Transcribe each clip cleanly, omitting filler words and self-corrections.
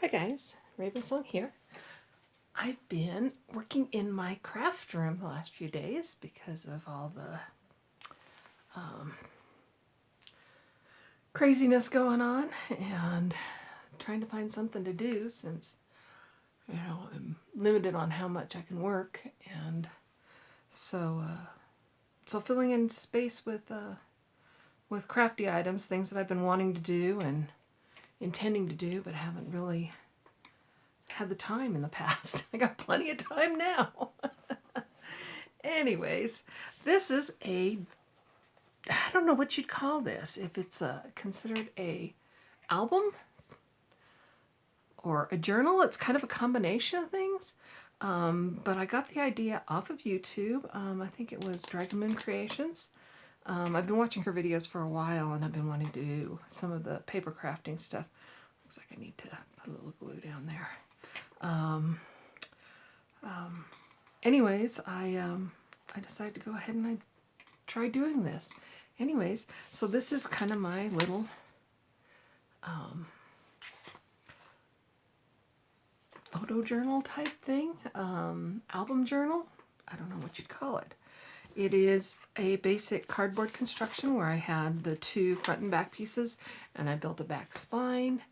Hi guys, Ravensong here. I've been working in my craft room the last few days because of all the craziness going on and trying to find something to do since, I'm limited on how much I can work, and so filling in space with crafty items, things that I've been wanting to do and intending to do but haven't really had the time in the past. I got plenty of time now. Anyways, this is I don't know what you'd call this, if it's considered a album or a journal. It's kind of a combination of things. But I got the idea off of YouTube. I think it was Dragon Moon Creations. I've been watching her videos for a while, and I've been wanting to do some of the paper crafting stuff. Looks like I need to put a little glue down there. Anyways, I decided to go ahead and I try doing this. Anyways, so this is kind of my little photo journal type thing, album journal. I don't know what you'd call it. It is a basic cardboard construction where I had the two front and back pieces, and I built a back spine.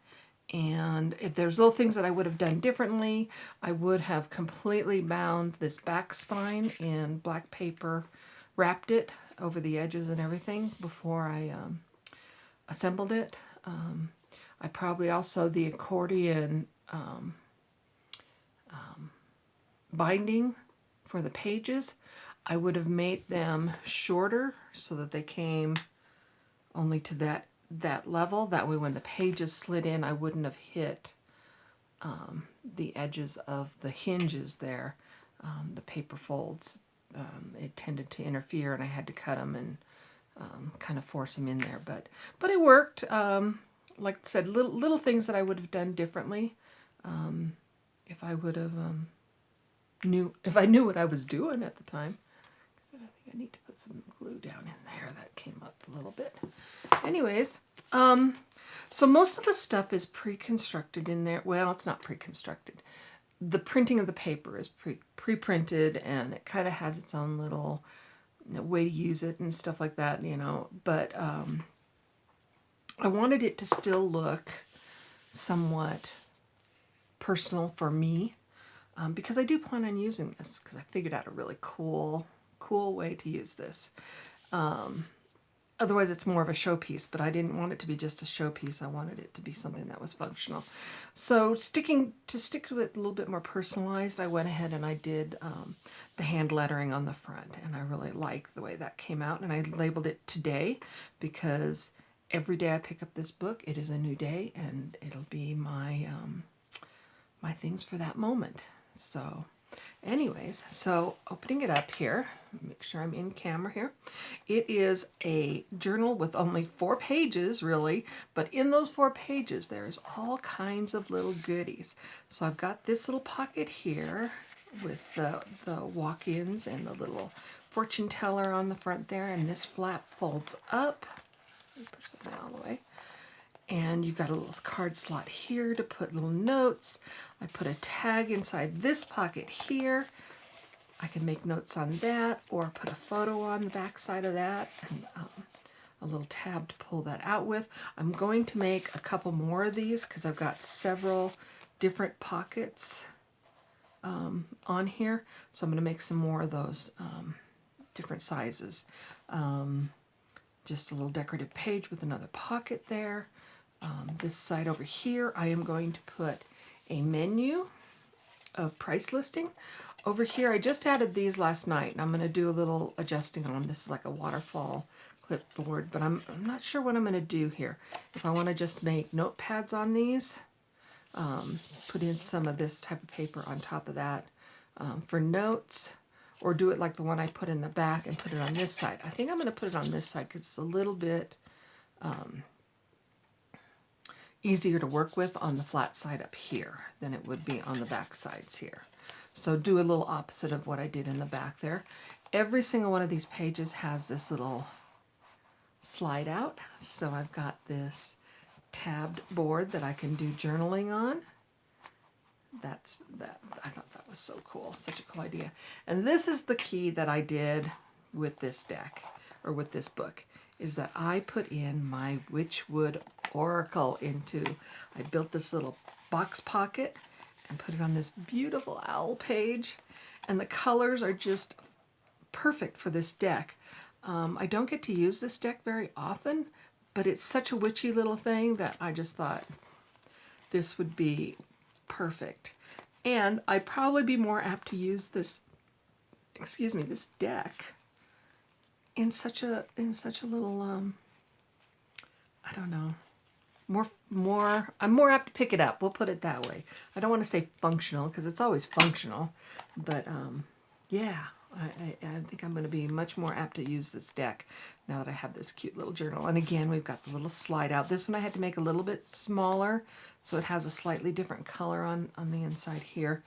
And if there's little things that I would have done differently, I would have completely bound this back spine in black paper, wrapped it over the edges and everything before I assembled it. I probably also, the accordion binding for the pages, I would have made them shorter so that they came only to that level. That way when the pages slid in, I wouldn't have hit the edges of the hinges there, the paper folds. It tended to interfere, and I had to cut them and kind of force them in there. But it worked. Like I said, little things that I would have done differently if I would have if I knew what I was doing at the time. I think I need to put some glue down in there. That came up a little bit. Anyways, so most of the stuff is pre-constructed in there. Well, it's not pre-constructed. The printing of the paper is pre-printed, and it kind of has its own little way to use it and stuff like that, But I wanted it to still look somewhat personal for me, because I do plan on using this, because I figured out a really cool way to use this. Otherwise, it's more of a showpiece, but I didn't want it to be just a showpiece. I wanted it to be something that was functional. So stick to it a little bit more personalized, I went ahead and I did the hand lettering on the front, and I really like the way that came out. And I labeled it Today, because every day I pick up this book, it is a new day, and it'll be my my things for that moment. So anyways, so opening it up here, make sure I'm in camera here. It is a journal with only 4 pages, really, but in those 4 pages, there's all kinds of little goodies. So I've got this little pocket here with the walk-ins and the little fortune teller on the front there, and this flap folds up. Let me push that down all the way. And you've got a little card slot here to put little notes. I put a tag inside this pocket here. I can make notes on that, or put a photo on the back side of that, and a little tab to pull that out with. I'm going to make a couple more of these because I've got several different pockets on here. So I'm going to make some more of those different sizes. Just a little decorative page with another pocket there. This side over here, I am going to put a menu of price listing. Over here, I just added these last night, and I'm going to do a little adjusting on them. This is like a waterfall clipboard, but I'm not sure what I'm going to do here. If I want to just make notepads on these, put in some of this type of paper on top of that for notes, or do it like the one I put in the back and put it on this side. I think I'm going to put it on this side because it's a little bit easier to work with on the flat side up here than it would be on the back sides here. So do a little opposite of what I did in the back there. Every single one of these pages has this little slide out. So I've got this tabbed board that I can do journaling on. I thought that was so cool. Such a cool idea. And this is the key that I did with this deck, or with this book, is that I put in my Wytchwood Oracle I built this little box pocket and put it on this beautiful owl page. And the colors are just perfect for this deck. I don't get to use this deck very often, but it's such a witchy little thing that I just thought this would be perfect. And I'd probably be more apt to use this, this deck in such a little, I don't know, I'm more apt to pick it up. We'll put it that way. I don't want to say functional because it's always functional, but yeah, I think I'm going to be much more apt to use this deck now that I have this cute little journal. And again, we've got the little slide out. This one I had to make a little bit smaller, so it has a slightly different color on the inside here.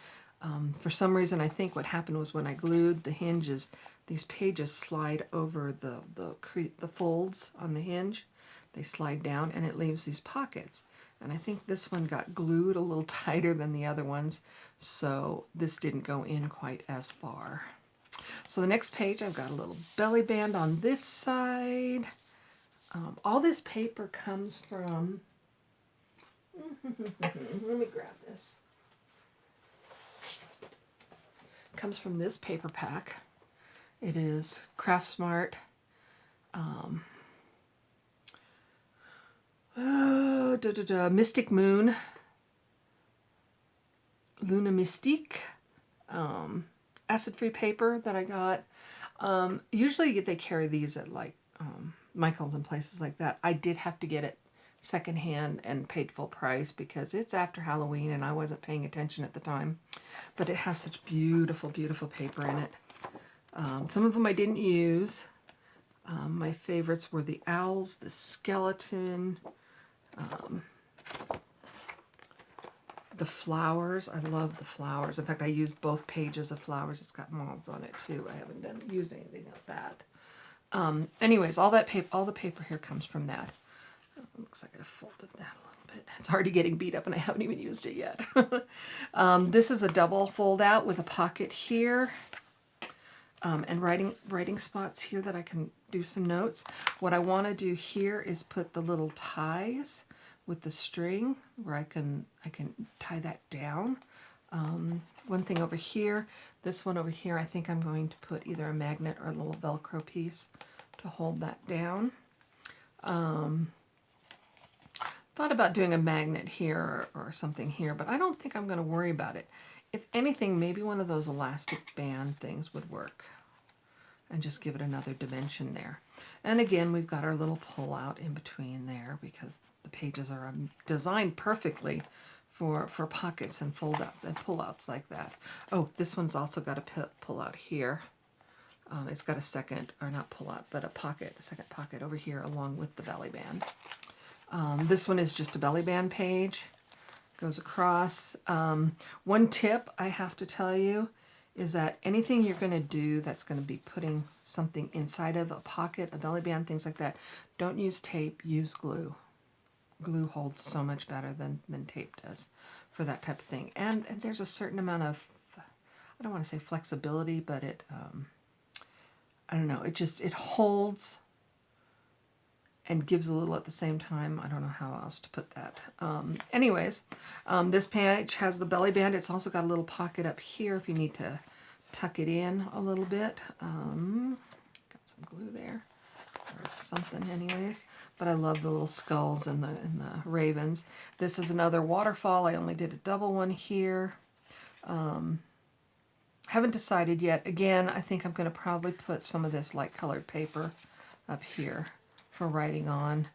For some reason, I think what happened was when I glued the hinges, these pages slide over the folds on the hinge. They slide down and it leaves these pockets. And I think this one got glued a little tighter than the other ones, so this didn't go in quite as far. So the next page, I've got a little belly band on this side. All this paper comes from, let me grab this. Comes from this paper pack. It is Craft Smart. Mystic Moon, Luna Mystique, acid-free paper that I got. Usually they carry these at like Michael's and places like that. I did have to get it secondhand and paid full price because it's after Halloween and I wasn't paying attention at the time. But it has such beautiful, beautiful paper in it. Some of them I didn't use. My favorites were the owls, the skeleton, the flowers. I love the flowers. In fact, I used both pages of flowers. It's got moths on it too. I haven't used anything of that. Anyways, all the paper here comes from that. Looks like I folded that a little bit. It's already getting beat up and I haven't even used it yet. This is a double fold out with a pocket here. And writing spots here that I can do some notes. What I want to do here is put the little ties with the string where I can tie that down. One thing over here, this one over here, I think I'm going to put either a magnet or a little Velcro piece to hold that down. Thought about doing a magnet here or something here, but I don't think I'm going to worry about it. If anything, maybe one of those elastic band things would work and just give it another dimension there. And again, we've got our little pull out in between there because the pages are designed perfectly for pockets and fold outs and pull outs like that. Oh, this one's also got a pull out here. It's got a second, or not pull out, but a second pocket over here along with the belly band. This one is just a belly band page. Goes across. One tip I have to tell you is that anything you're going to do that's going to be putting something inside of a pocket, a belly band, things like that, don't use tape, use glue. Glue holds so much better than tape does for that type of thing. And there's a certain amount of, I don't want to say flexibility, but it, I don't know, it holds and gives a little at the same time. I don't know how else to put that. Anyways, this page has the belly band. It's also got a little pocket up here if you need to tuck it in a little bit. Got some glue there or something anyways. But I love the little skulls and the ravens. This is another waterfall. I only did a double one here. Haven't decided yet. Again, I think I'm going to probably put some of this light colored paper up here for writing on,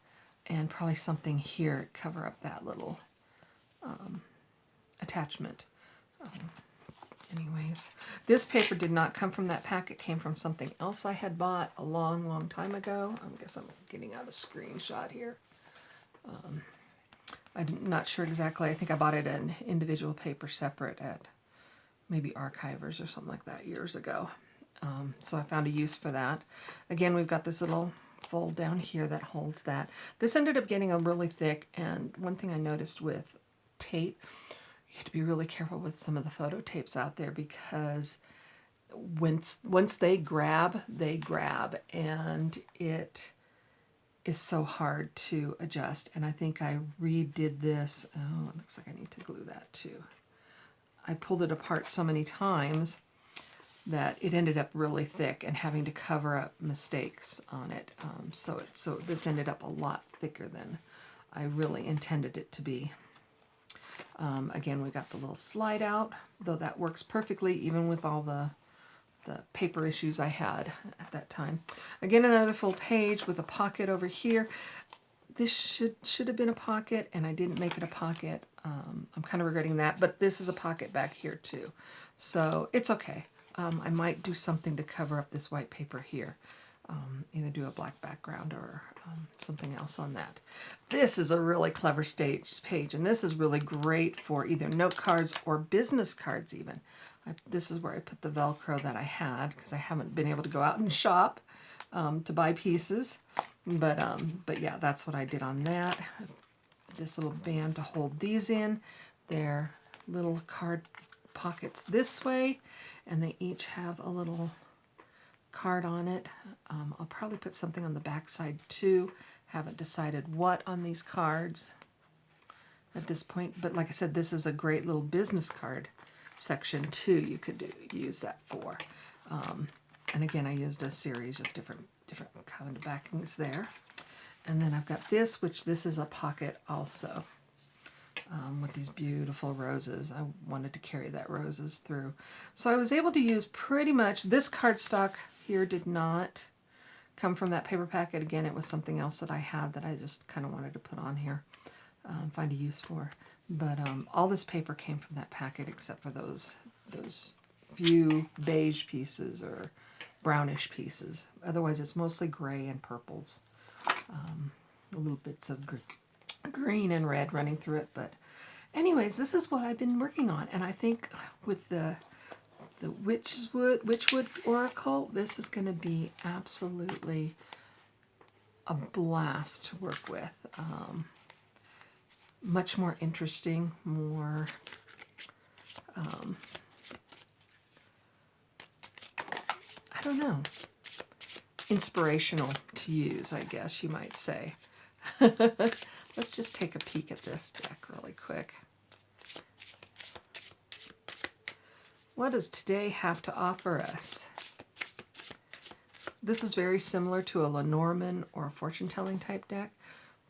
and probably something here to cover up that little attachment. Anyways, this paper did not come from that pack. It came from something else I had bought a long, long time ago. I guess I'm getting out a screenshot here. I'm not sure exactly. I think I bought it in individual paper separate at maybe Archivers or something like that years ago. So I found a use for that. Again, we've got this little fold down here that holds that. This ended up getting a really thick, and one thing I noticed with tape, you have to be really careful with some of the photo tapes out there, because once they grab, and it is so hard to adjust. And I think I redid this. Oh, it looks like I need to glue that too. I pulled it apart so many times that it ended up really thick, and having to cover up mistakes on it. So this ended up a lot thicker than I really intended it to be. Again, we got the little slide out, though that works perfectly even with all the paper issues I had at that time. Again, another full page with a pocket over here. This should have been a pocket, and I didn't make it a pocket. I'm kind of regretting that, but this is a pocket back here too. So it's okay. I might do something to cover up this white paper here. Either do a black background or something else on that. This is a really clever staged page, and this is really great for either note cards or business cards even. This is where I put the Velcro that I had, because I haven't been able to go out and shop to buy pieces. But yeah, that's what I did on that. This little band to hold these in. They're little card pockets this way, and they each have a little card on it. I'll probably put something on the back side too. Haven't decided what on these cards at this point, but like I said, this is a great little business card section too. You could use that for. And again, I used a series of different kind of backings there. And then I've got this, which this is a pocket also, with these beautiful roses. I wanted to carry that roses through. So I was able to use pretty much, this cardstock here did not come from that paper packet. Again, it was something else that I had that I just kind of wanted to put on here, find a use for. But all this paper came from that packet, except for those few beige pieces or brownish pieces. Otherwise, it's mostly gray and purples. Little bits of green and red running through it. But anyways, this is what I've been working on. And I think with the Wytchwood Oracle, this is going to be absolutely a blast to work with. Much more interesting, more I don't know, inspirational to use, I guess you might say. Let's just take a peek at this deck really quick. What does today have to offer us? This is very similar to a Lenormand or a fortune-telling type deck.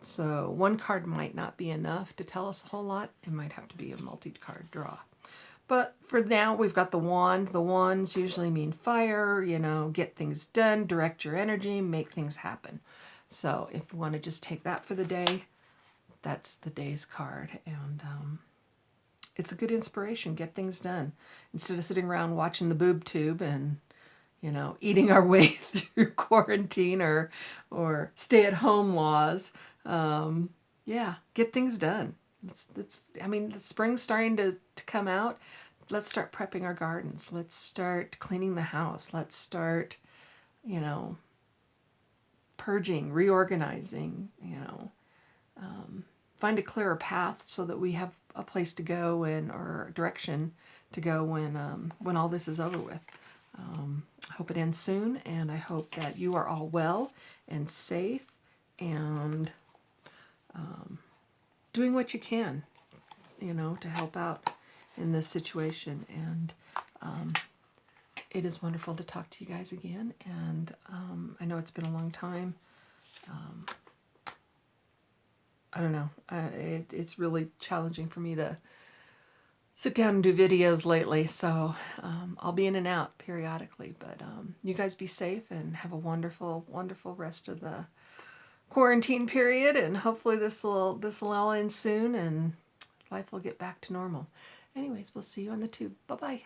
So one card might not be enough to tell us a whole lot. It might have to be a multi-card draw. But for now, we've got the wand. The wands usually mean fire, you know, get things done, direct your energy, make things happen. So if we want to just take that for the day, that's the day's card. And it's a good inspiration. Get things done. Instead of sitting around watching the boob tube and, you know, eating our way through quarantine or stay-at-home laws, yeah, get things done. I mean, the spring's starting to come out. Let's start prepping our gardens. Let's start cleaning the house. Let's start, you know, purging, reorganizing, you know, find a clearer path so that we have a place to go or a direction to go when all this is over with. I hope it ends soon, and I hope that you are all well and safe and doing what you can, you know, to help out in this situation. And it is wonderful to talk to you guys again. And I know it's been a long time. I don't know. It's really challenging for me to sit down and do videos lately. So I'll be in and out periodically. But you guys be safe and have a wonderful, wonderful rest of the quarantine period. And hopefully this will all end soon and life will get back to normal. Anyways, we'll see you on the tube. Bye-bye.